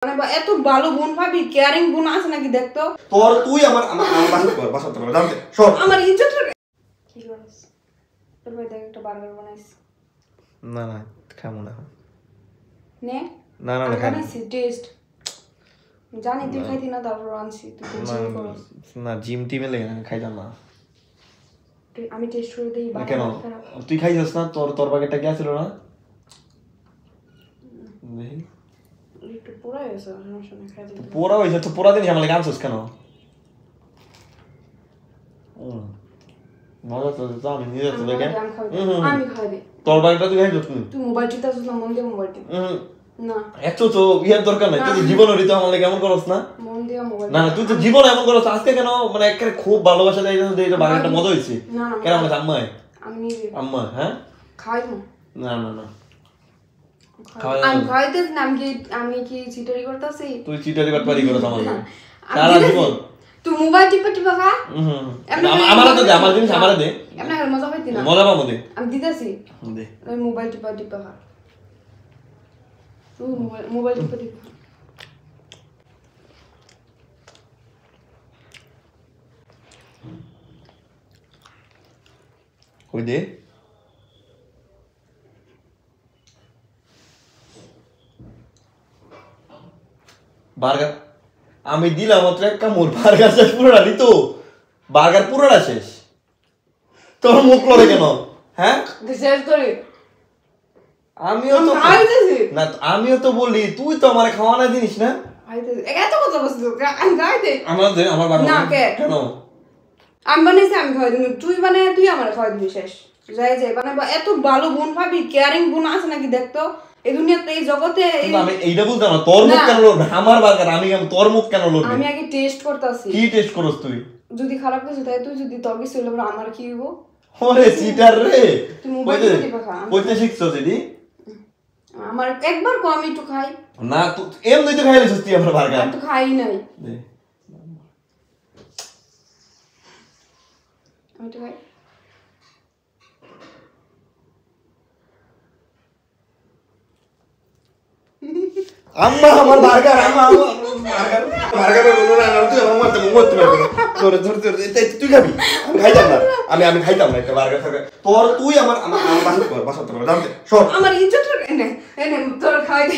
মানে এত ভালো বোন ভাবি কেয়ারিং বোন আছে নাকি দেখতো তোর তুই আমার বাসা তোর জানতে সব আমার ইজ্জত কি করছ তোর ভাই দেখ একটা বার্গার বানাইছ না না খামু না নে না না খাই বানাইছি টেস্ট জানি তুই খাইতি না তারপর আনছি তুই জিম করস না জিম টিমে লাগে না খাইতাম না আমি টেস্ট করে দেই কেন তুই খাইছস না তোর বাকেটটা কি আছিল না দেখি একটু পোড়া হয়েছে সমস্যা নেই খাই দিতে পোড়া হয়েছে তো পোড়া দিন আমার লাগে আনছস কেন মজা তো আমি নিজে তো দেখে আমি খাই দিই তোর বাকেটটা তুই খাইছস তুই মোবাইল টিপতেছিস না মন দিয়ে মোবাইল টিপ না এত তো বিয়ের দরকার নাই তুই জীবনেরই তো আমার লাগে এমন করস না মন দিয়ে মোবাইল না না তুই তো জীবন এমন করস আজকে কেন মানে একেবারে খুব ভালোবাসা দেই যে এটা বাগানটা মজা হইছে কেন আমার আম্মা আমি আম্মা হ্যাঁ খাই না না না আমি খাইতেছ না আমি কি চিটারি করতেছি তুই চিটারি বাটপারি করস আমার সারা জীবন তুই মোবাইল টিপা খা আমারে তো দে আমার জিনিস আমারে দে এমন মজা পাইতি না মজা পাবো দে আমি দিতেছি দে ওই মোবাইল টিপা খা তুই মোবাইল টিপা কই দে বার্গার আমি দিলাম মাত্র এক কামড় বার্গার শেষ পুরোটা দিত বার্গার পুরোটা শেষ তোর মুখ লড়ে কেন হ্যাঁ শেষ করি আমিও তো না আমিও তো বলি তুই তো আমার খাওয়ানো জিনিস না এত কথা বলছিস আমি খাই দে আমার বাবা না কেন আমি বানাইছি আমি খাওয়াই দিবি তুই বানাই তুই আমার খাওয়াই দিবি শেষ যাই যাই মানে এত ভালো বোন ভাবি কেয়ারিং বোন আছে নাকি দেখতো এই দুনিয়াতে এই জগতে আমি এইটা বলতাম না তোর মুখ কেন লড়বে আমার বার্গার আমি তোর মুখ কেন লড়বে আমি আগে টেস্ট করতেছি কি টেস্ট করছ তুই যদি খারাপ কিছু তাই তুই যদি তোর কিছু হলো আমার কি হইব ওরে চিটার রে তুই মোবাইল টিপা খা কইতে শিখছস এডি আমার একবার কো আমি একটু খাই না তুই এমনি তো খাইলিস তুই আমার বার্গার আমি তো খাই নাই দে আমি তো খাই আম্মা আমার বার্গার আম্মা বার্গার বলো না তুই আমার মারতে পারবি না ধরে তুই খাবি আমি খাইতাম না আমি খাইতাম না একটা বার্গার থাকে তোর তুই আমার বাসা তোর জানতে সব আমার ইজ্জত এনে তোর খাওয়াই দে